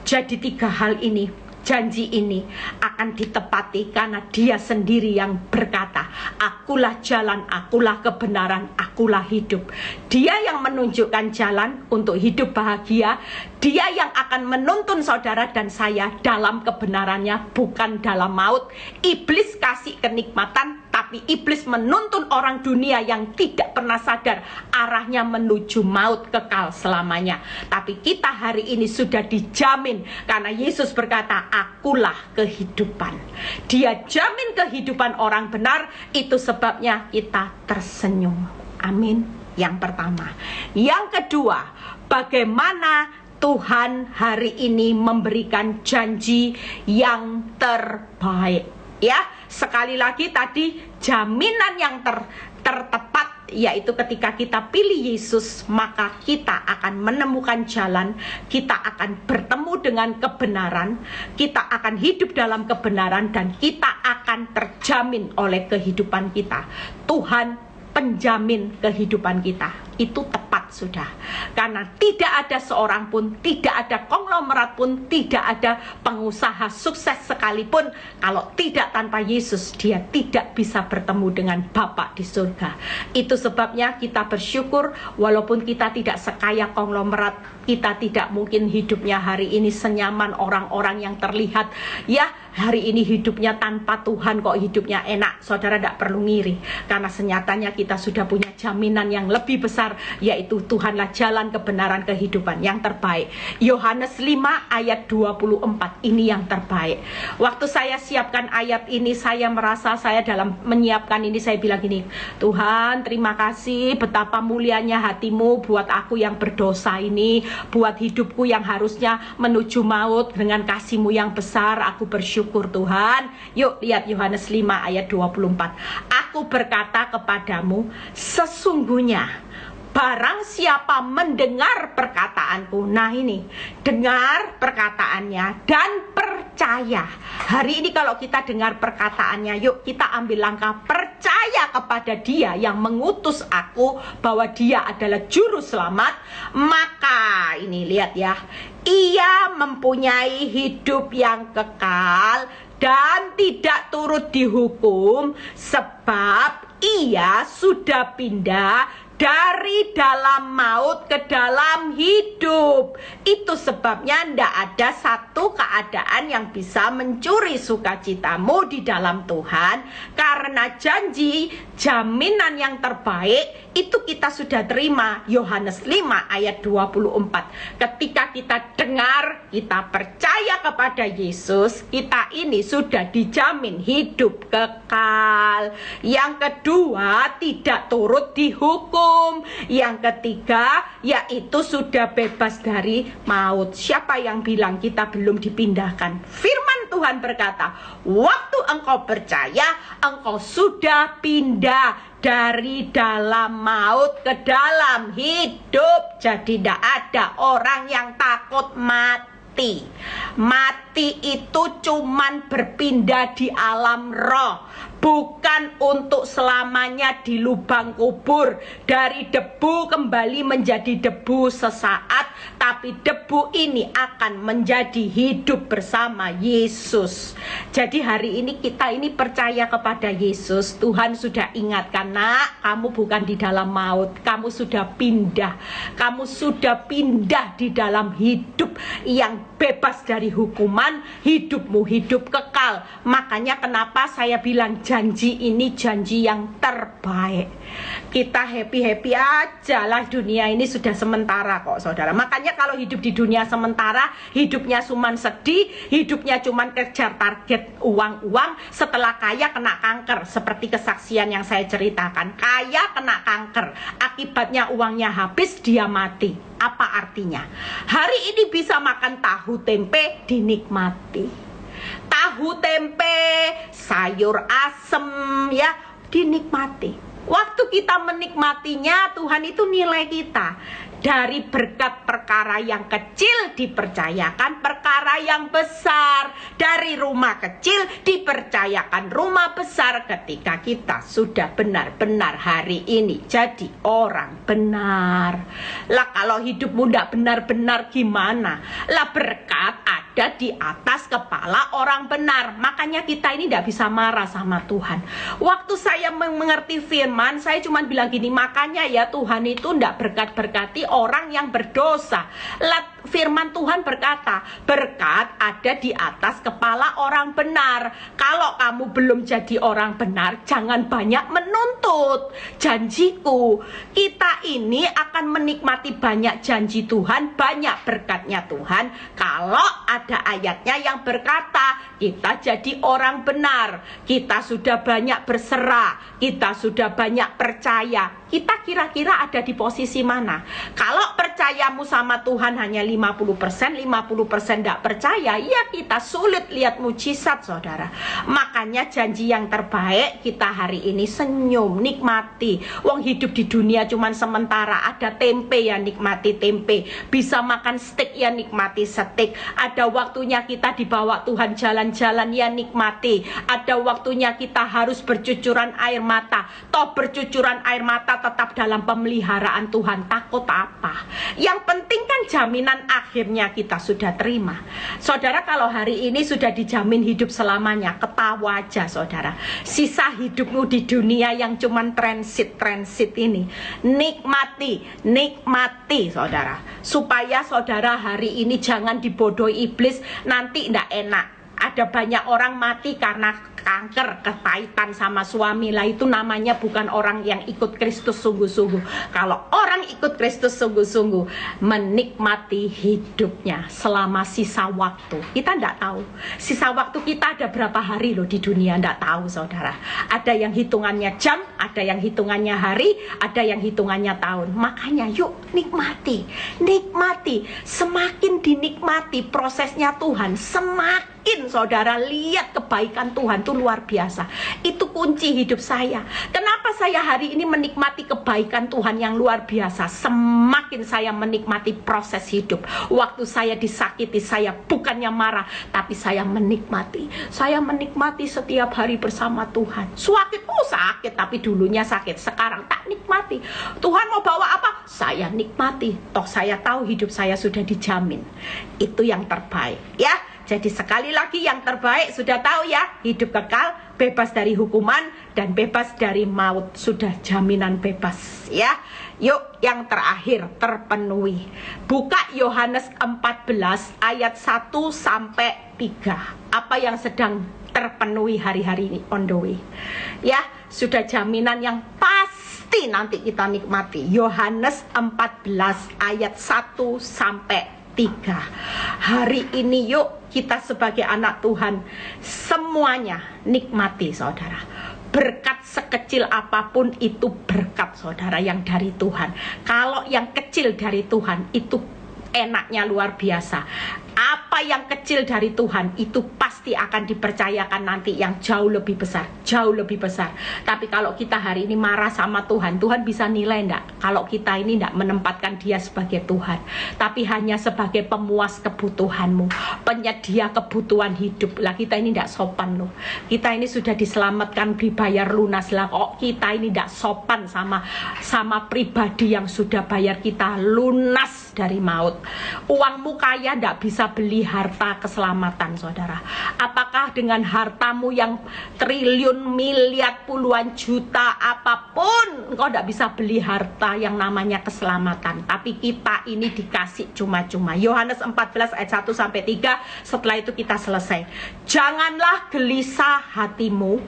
Jadi 3 hal ini, janji ini akan ditepati karena dia sendiri yang berkata, "Akulah jalan, akulah kebenaran, akulah hidup." Dia yang menunjukkan jalan untuk hidup bahagia. Dia yang akan menuntun saudara dan saya dalam kebenarannya, bukan dalam maut. Iblis kasih kenikmatan, tapi iblis menuntun orang dunia yang tidak pernah sadar arahnya menuju maut kekal selamanya. Tapi kita hari ini sudah dijamin karena Yesus berkata, "Akulah kehidupan." Dia jamin kehidupan orang benar. Itu sebabnya kita tersenyum. Amin. Yang pertama. Yang kedua, bagaimana Tuhan hari ini memberikan janji yang terbaik. Ya, sekali lagi tadi jaminan yang tertepat, yaitu ketika kita pilih Yesus, maka kita akan menemukan jalan, kita akan bertemu dengan kebenaran, kita akan hidup dalam kebenaran, dan kita akan terjamin oleh kehidupan kita. Tuhan penjamin kehidupan kita. Itu tepat sudah. Karena tidak ada seorang pun, tidak ada konglomerat pun, tidak ada pengusaha sukses sekalipun, kalau tidak tanpa Yesus, dia tidak bisa bertemu dengan Bapa di surga. Itu sebabnya kita bersyukur, walaupun kita tidak sekaya konglomerat, kita tidak mungkin hidupnya hari ini senyaman orang-orang yang terlihat. Ya, hari ini hidupnya tanpa Tuhan kok hidupnya enak. Saudara tidak perlu ngiri, karena senyatanya kita sudah punya jaminan yang lebih besar, yaitu Tuhanlah jalan, kebenaran, kehidupan yang terbaik. Yohanes 5 ayat 24, ini yang terbaik. Waktu saya siapkan ayat ini, saya merasa saya dalam menyiapkan ini, saya bilang gini, "Tuhan, terima kasih betapa mulianya hatimu buat aku yang berdosa ini, buat hidupku yang harusnya menuju maut. Dengan kasih-Mu yang besar, aku bersyukur bersyukur Tuhan. Yuk lihat Yohanes 5 ayat 24. Aku berkata kepadamu, sesungguhnya barang siapa mendengar perkataanku. Nah ini, dengar perkataannya dan percaya. Hari ini kalau kita dengar perkataannya, yuk kita ambil langkah percaya kepada Dia yang mengutus aku, bahwa Dia adalah juru selamat. Maka ini lihat ya, ia mempunyai hidup yang kekal dan tidak turut dihukum, sebab ia sudah pindah dari dalam maut ke dalam hidup. Itu sebabnya tidak ada satu keadaan yang bisa mencuri sukacitamu di dalam Tuhan, karena janji jaminan yang terbaik itu kita sudah terima. Yohanes 5 ayat 24. Ketika kita dengar, kita percaya kepada Yesus, kita ini sudah dijamin hidup kekal. Yang kedua, tidak turut dihukum. Yang ketiga, yaitu sudah bebas dari maut. Siapa yang bilang kita belum dipindahkan? Firman Tuhan berkata, waktu engkau percaya, engkau sudah pindah dari dalam maut ke dalam hidup. Jadi tidak ada orang yang takut mati. Mati itu cuman berpindah di alam roh, bukan untuk selamanya di lubang kubur. Dari debu kembali menjadi debu sesaat, tapi debu ini akan menjadi hidup bersama Yesus. Jadi hari ini kita ini percaya kepada Yesus. Tuhan sudah ingatkan, nak, kamu bukan di dalam maut, kamu sudah pindah. Kamu sudah pindah di dalam hidup yang bebas dari hukuman. Hidupmu hidup kekal. Makanya kenapa saya bilang janji ini janji yang terbaik. Kita happy-happy aja lah, dunia ini sudah sementara kok saudara. Makanya kalau hidup di dunia sementara, hidupnya cuman sedih, hidupnya cuman kejar target uang-uang. Setelah kaya kena kanker, seperti kesaksian yang saya ceritakan. Kaya kena kanker, akibatnya uangnya habis, dia mati. Apa artinya? Hari ini bisa makan tahu tempe, dinikmati. Tahu tempe, sayur asem ya, dinikmati. Waktu kita menikmatinya, Tuhan itu nilai kita. Dari berkat perkara yang kecil dipercayakan perkara yang besar. Dari rumah kecil dipercayakan rumah besar, ketika kita sudah benar-benar hari ini jadi orang benar. Lah kalau hidupmu tidak benar-benar gimana? Lah berkat ada di atas kepala orang benar. Makanya kita ini tidak bisa marah sama Tuhan. Waktu saya mengerti firman, saya cuma bilang gini, makanya ya Tuhan itu tidak berkat-berkati orang yang berdosa. Firman Tuhan berkata, berkat ada di atas kepala orang benar. Kalau kamu belum jadi orang benar, jangan banyak menuntut. Janjiku, kita ini akan menikmati banyak janji Tuhan, banyak berkatnya Tuhan, kalau ada ayatnya yang berkata kita jadi orang benar, kita sudah banyak berserah, kita sudah banyak percaya. Kita kira-kira ada di posisi mana? Kalau percayamu sama Tuhan hanya 50% tidak percaya, ya kita sulit lihat mujizat saudara. Makanya janji yang terbaik kita hari ini senyum, nikmati. Wong hidup di dunia cuman sementara. Ada tempe ya nikmati tempe, bisa makan steak ya nikmati steak. Ada waktunya kita dibawa Tuhan jalan-jalan ya nikmati. Ada waktunya kita harus bercucuran air mata. Toh bercucuran air mata tetap dalam pemeliharaan Tuhan. Takut apa? Yang penting kan jaminan akhirnya kita sudah terima. Saudara, kalau hari ini sudah dijamin hidup selamanya, ketawa aja saudara. Sisa hidupmu di dunia yang cuman transit ini, nikmati saudara. Supaya saudara hari ini jangan dibodohi iblis, nanti tidak enak. Ada banyak orang mati karena kanker, kepahitan sama suami. Lah itu namanya bukan orang yang ikut Kristus sungguh-sungguh. Kalau orang ikut Kristus sungguh-sungguh, menikmati hidupnya selama sisa waktu. Kita tidak tahu sisa waktu kita ada berapa hari loh di dunia, tidak tahu saudara. Ada yang hitungannya jam, ada yang hitungannya hari, ada yang hitungannya tahun. Makanya yuk nikmati. Semakin dinikmati prosesnya Tuhan, semakin saudara lihat kebaikan Tuhan itu luar biasa. Itu kunci hidup saya. Kenapa saya hari ini menikmati kebaikan Tuhan yang luar biasa? Semakin saya menikmati proses hidup. Waktu saya disakiti, saya bukannya marah, tapi saya menikmati. Saya menikmati setiap hari bersama Tuhan. Sakit, tapi dulunya sakit. Sekarang tak nikmati. Tuhan mau bawa apa? Saya nikmati. Toh saya tahu hidup saya sudah dijamin. Itu yang terbaik, ya. Jadi sekali lagi yang terbaik sudah tahu ya, hidup kekal, bebas dari hukuman dan bebas dari maut, sudah jaminan bebas, ya. Yuk yang terakhir, terpenuhi. Buka Yohanes 14 ayat 1 sampai 3. Apa yang sedang terpenuhi hari-hari ini on the way? Ya, sudah jaminan yang pasti nanti kita nikmati. Yohanes 14 ayat 1 sampai 3. Hari ini yuk kita sebagai anak Tuhan semuanya nikmati, saudara. Berkat sekecil apapun itu berkat, saudara, yang dari Tuhan. Kalau yang kecil dari Tuhan itu enaknya luar biasa. Apa yang kecil dari Tuhan itu pasti akan dipercayakan nanti yang jauh lebih besar, jauh lebih besar. Tapi kalau kita hari ini marah sama Tuhan, Tuhan bisa nilai enggak? Kalau kita ini enggak menempatkan dia sebagai Tuhan, tapi hanya sebagai pemuas kebutuhanmu, penyedia kebutuhan hidup. Lah kita ini enggak sopan loh. Kita ini sudah diselamatkan, dibayar lunas lah. Kok kita ini enggak sopan sama pribadi yang sudah bayar kita lunas dari maut. Uangmu kaya enggak bisa beli harta keselamatan, saudara. Apakah dengan hartamu yang triliun, miliar, puluhan juta, apapun, engkau tidak bisa beli harta yang namanya keselamatan. Tapi kita ini dikasih cuma-cuma. Yohanes 14 ayat 1 sampai 3. Setelah itu kita selesai. Janganlah gelisah hatimu,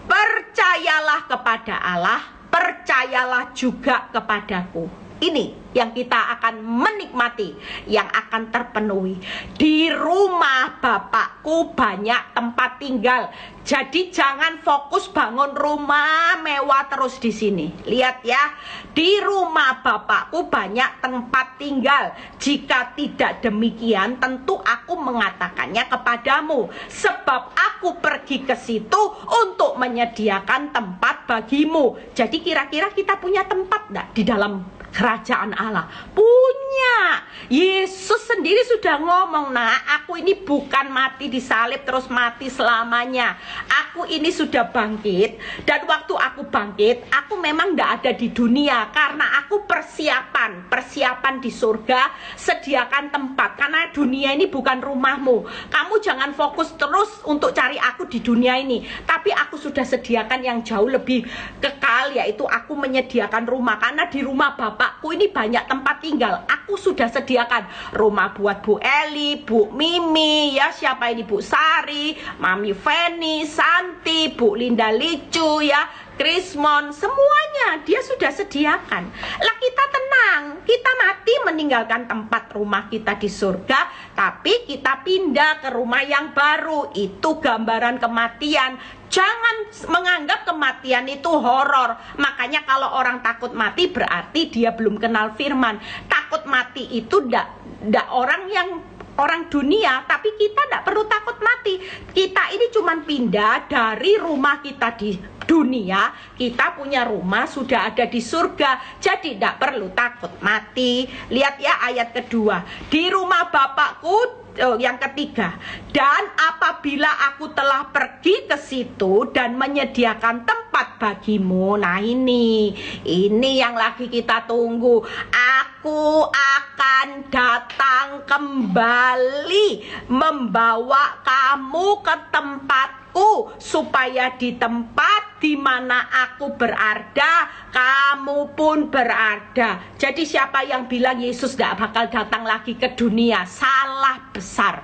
percayalah kepada Allah, percayalah juga kepadaku. Ini yang kita akan menikmati, yang akan terpenuhi. Di rumah Bapakku banyak tempat tinggal. Jadi jangan fokus bangun rumah mewah terus di sini. Lihat ya, di rumah Bapakku banyak tempat tinggal. Jika tidak demikian, tentu aku mengatakannya kepadamu. Sebab aku pergi ke situ untuk menyediakan tempat bagimu. Jadi kira-kira kita punya tempat enggak di dalam kerajaan Allah? Punya. Yesus sendiri sudah ngomong, nah aku ini bukan mati di salib terus mati selamanya. Aku ini sudah bangkit, dan waktu aku bangkit, aku memang tidak ada di dunia, karena aku persiapan di surga, sediakan tempat, karena dunia ini bukan rumahmu. Kamu jangan fokus terus untuk cari aku di dunia ini, tapi aku sudah sediakan yang jauh lebih kekal, yaitu aku menyediakan rumah, karena di rumah Bapakku ini banyak tempat tinggal. Aku sudah sediakan rumah buat Bu Eli, Bu Mimi, ya siapa ini, Bu Sari, Mami Feni, Santi, Bu Linda Licu, ya Krismon, semuanya dia sudah sediakan. Lah kita tenang, kita mati meninggalkan tempat rumah kita di surga, tapi kita pindah ke rumah yang baru. Itu gambaran kematian. Jangan menganggap kematian itu horor. Makanya kalau orang takut mati berarti dia belum kenal firman. Takut mati itu ndak orang dunia, tapi kita tidak perlu takut mati. Kita ini cuma pindah dari rumah kita di dunia, kita punya rumah sudah ada di surga, jadi tidak perlu takut mati. Lihat ya ayat kedua, di rumah Bapakku. Yang ketiga, dan apabila aku telah pergi ke situ dan menyediakan tempat bagimu. Nah ini yang lagi kita tunggu. Aku akan datang kembali membawa kamu ke tempatku, supaya di tempat di mana aku berada, kamu pun berada. Jadi siapa yang bilang Yesus gak bakal datang lagi ke dunia? Salah besar.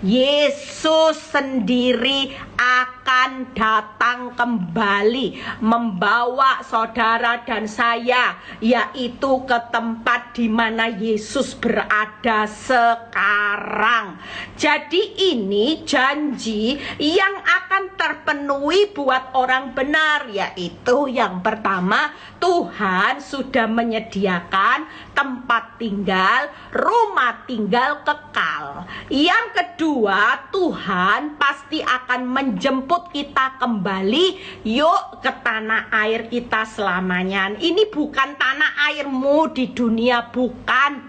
Yesus sendiri akan datang kembali membawa saudara dan saya, yaitu ke tempat di mana Yesus berada sekarang. Jadi ini janji yang akan terpenuhi buat orang benar. benar, yaitu yang pertama, Tuhan sudah menyediakan tempat tinggal, rumah tinggal kekal. Yang kedua, Tuhan pasti akan menjemput kita kembali, yuk ke tanah air kita selamanya. Ini bukan tanah airmu di dunia, bukan.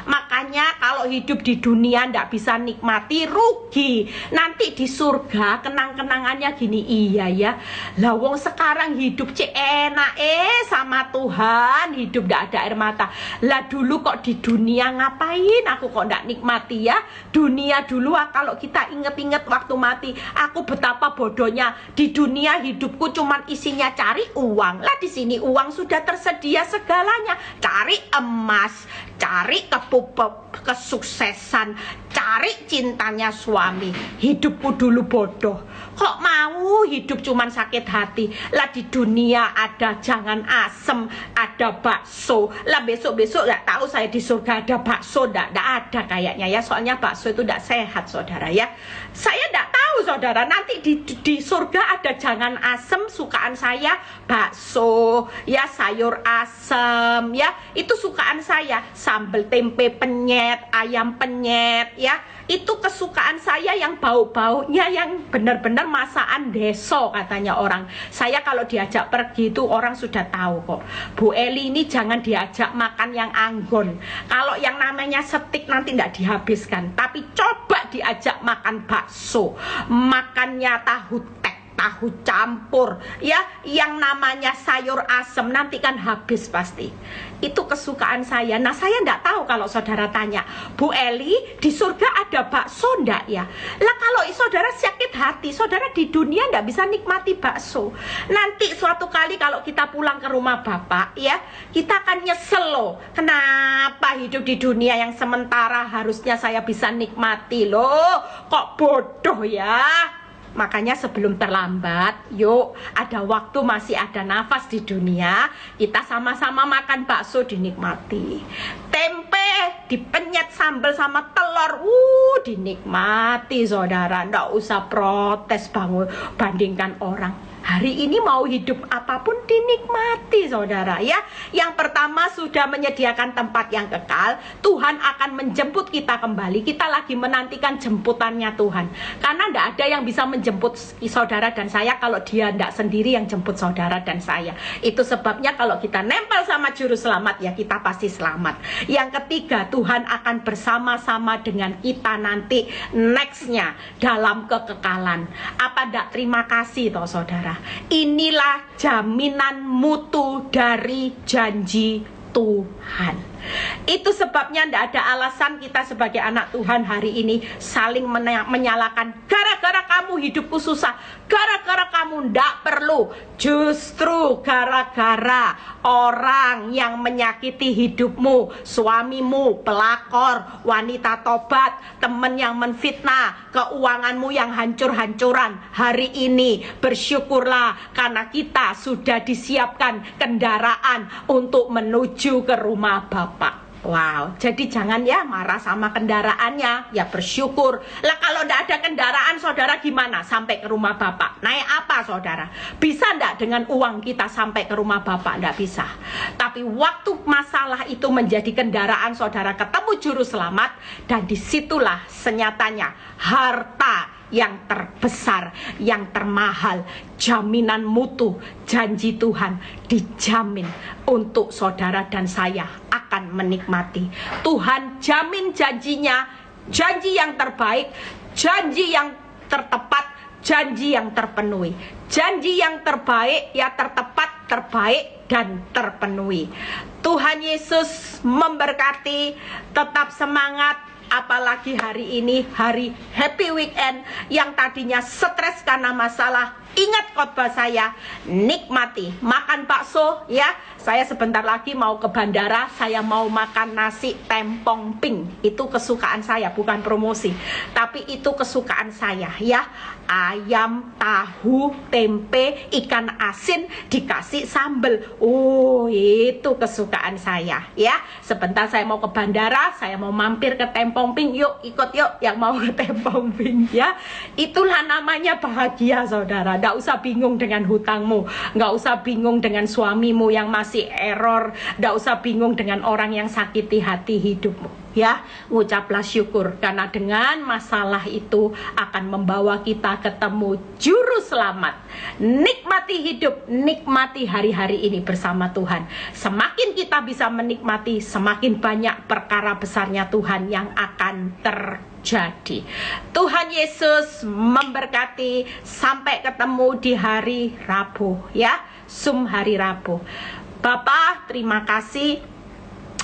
Makanya kalau hidup di dunia ndak bisa nikmati, rugi. Nanti di surga kenang-kenangannya gini, iya ya, lah wong sekarang hidup enak sama Tuhan, hidup ndak ada air mata. Lah dulu kok di dunia ngapain aku kok ndak nikmati ya dunia dulu. Kalau kita inget-inget waktu mati, aku betapa bodohnya. Di dunia hidupku cuman isinya cari uang. Lah di sini uang sudah tersedia segalanya. Cari emas, cari kesuksesan, cari cintanya suami. Hidupku dulu bodoh. Kok mau hidup cuman sakit hati. Lah di dunia ada jangan asem, ada bakso. Lah besok-besok nggak tahu saya di surga ada bakso, nggak ada kayaknya ya. Soalnya bakso itu nggak sehat, saudara ya. Saya nggak tahu, saudara. Nanti di surga ada jangan asem, sukaan saya bakso, ya sayur asem, ya itu sukaan saya. Sambal tempe penyet, ayam penyet, ya itu kesukaan saya yang bau-baunya yang benar-benar masakan deso katanya orang. Saya kalau diajak pergi itu orang sudah tahu kok. Bu Eli ini jangan diajak makan yang anggon. Kalau yang namanya steak nanti tidak dihabiskan. Tapi coba diajak makan bakso, makannya tahu campur, ya yang namanya sayur asem, nanti kan habis pasti. Itu kesukaan saya. Nah saya nggak tahu kalau saudara tanya, Bu Eli di surga ada bakso ndak ya? Lah kalau saudara sakit hati, saudara di dunia nggak bisa nikmati bakso. Nanti suatu kali kalau kita pulang ke rumah Bapak ya, kita akan nyesel loh. Kenapa hidup di dunia yang sementara harusnya saya bisa nikmati loh? Kok bodoh ya? Makanya sebelum terlambat, yuk ada waktu, masih ada nafas di dunia, kita sama-sama makan bakso dinikmati. Tempe dipenyet sambal sama telur, dinikmati saudara. Nggak usah protes bandingkan orang. Hari ini mau hidup apapun dinikmati saudara ya. Yang pertama sudah menyediakan tempat yang kekal. Tuhan akan menjemput kita kembali. Kita lagi menantikan jemputannya Tuhan. Karena tidak ada yang bisa menjemput saudara dan saya kalau dia tidak sendiri yang jemput saudara dan saya. Itu sebabnya kalau kita nempel sama juru selamat ya kita pasti selamat. Yang ketiga, Tuhan akan bersama-sama dengan kita nanti nextnya dalam kekekalan. Apa tidak terima kasih toh saudara? Inilah jaminan mutu dari janji Tuhan. Itu sebabnya tidak ada alasan kita sebagai anak Tuhan hari ini saling menyalahkan. Gara-gara kamu hidupku susah, gara-gara kamu tidak perlu. Justru gara-gara orang yang menyakiti hidupmu, suamimu, pelakor, wanita tobat, teman yang menfitnah, keuanganmu yang hancur-hancuran. Hari ini bersyukurlah karena kita sudah disiapkan kendaraan untuk menuju ke rumah Bapa. Wow, jadi jangan ya marah sama kendaraannya, ya bersyukur. Lah kalau tidak ada kendaraan saudara gimana sampai ke rumah Bapak? Naik apa saudara? Bisa ndak dengan uang kita sampai ke rumah Bapak? Ndak bisa. Tapi waktu masalah itu menjadi kendaraan saudara ketemu juru selamat, dan disitulah senyatanya harta yang terbesar, yang termahal, jaminan mutu, janji Tuhan dijamin untuk saudara dan saya akan menikmati. Tuhan jamin janjinya, janji yang terbaik, janji yang tertepat, janji yang terpenuhi. Janji yang terbaik ya tertepat, terbaik dan terpenuhi. Tuhan Yesus memberkati, tetap semangat. Apalagi hari ini hari happy weekend, yang tadinya stres karena masalah, ingat khotbah saya, nikmati makan bakso ya, saya sebentar lagi mau ke bandara, saya mau makan nasi tempong pink. Itu kesukaan saya, bukan promosi, tapi itu kesukaan saya ya. Ayam, tahu, tempe, ikan asin dikasih sambal. Oh, itu kesukaan saya ya. Sebentar saya mau ke bandara, saya mau mampir ke tempong pink. Yuk, ikut yuk yang mau ke tempong pink ya. Itulah namanya bahagia, saudara. Nggak usah bingung dengan hutangmu, nggak usah bingung dengan suamimu yang masih error, nggak usah bingung dengan orang yang sakiti hati hidupmu ya. Ngucaplah syukur, karena dengan masalah itu akan membawa kita ketemu juru selamat. Nikmati hidup, nikmati hari-hari ini bersama Tuhan. Semakin kita bisa menikmati, semakin banyak perkara besarnya Tuhan yang akan terjadi. Tuhan Yesus memberkati. Sampai ketemu di hari Rabu ya, Zoom hari Rabu. Bapa, terima kasih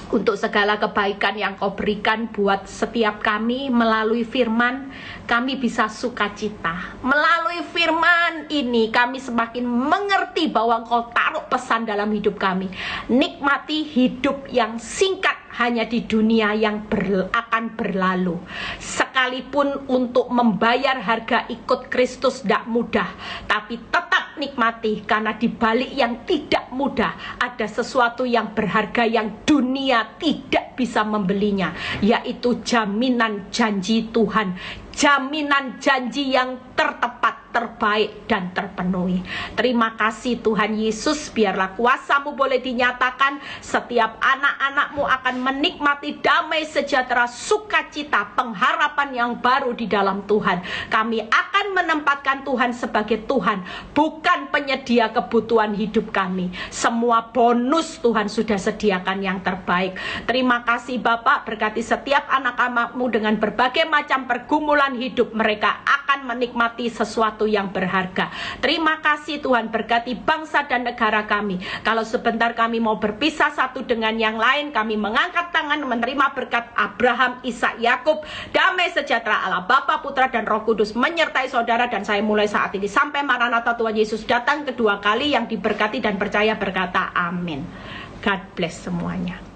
untuk segala kebaikan yang Kau berikan buat setiap kami. Melalui firman kami bisa sukacita. Melalui firman ini kami semakin mengerti bahwa Kau taruh pesan dalam hidup kami. Nikmati hidup yang singkat hanya di dunia yang akan berlalu. Sekalipun untuk membayar harga ikut Kristus tidak mudah, tapi tetap nikmati, karena di balik yang tidak mudah ada sesuatu yang berharga yang dunia tidak bisa membelinya, yaitu jaminan janji Tuhan, jaminan janji yang tertepat, terbaik, dan terpenuhi. Terima kasih Tuhan Yesus, biarlah kuasa-Mu boleh dinyatakan. Setiap anak-anak-Mu akan menikmati damai sejahtera, sukacita, pengharapan yang baru di dalam Tuhan. Kami akan menempatkan Tuhan sebagai Tuhan, bukan penyedia kebutuhan hidup kami. Semua bonus Tuhan sudah sediakan yang terbaik. Terima kasih Bapak, berkati setiap anak-anak-Mu dengan berbagai macam pergumulan hidup. Mereka akan menikmati sesuatu yang berharga. Terima kasih Tuhan, berkati bangsa dan negara kami. Kalau sebentar kami mau berpisah satu dengan yang lain, kami mengangkat tangan menerima berkat Abraham, Ishak, Yakub. Damai sejahtera Allah Bapa, Putra, dan Roh Kudus menyertai saudara dan saya mulai saat ini sampai Maranatha Tuhan Yesus datang kedua kali. Yang diberkati dan percaya berkata amin. God bless semuanya.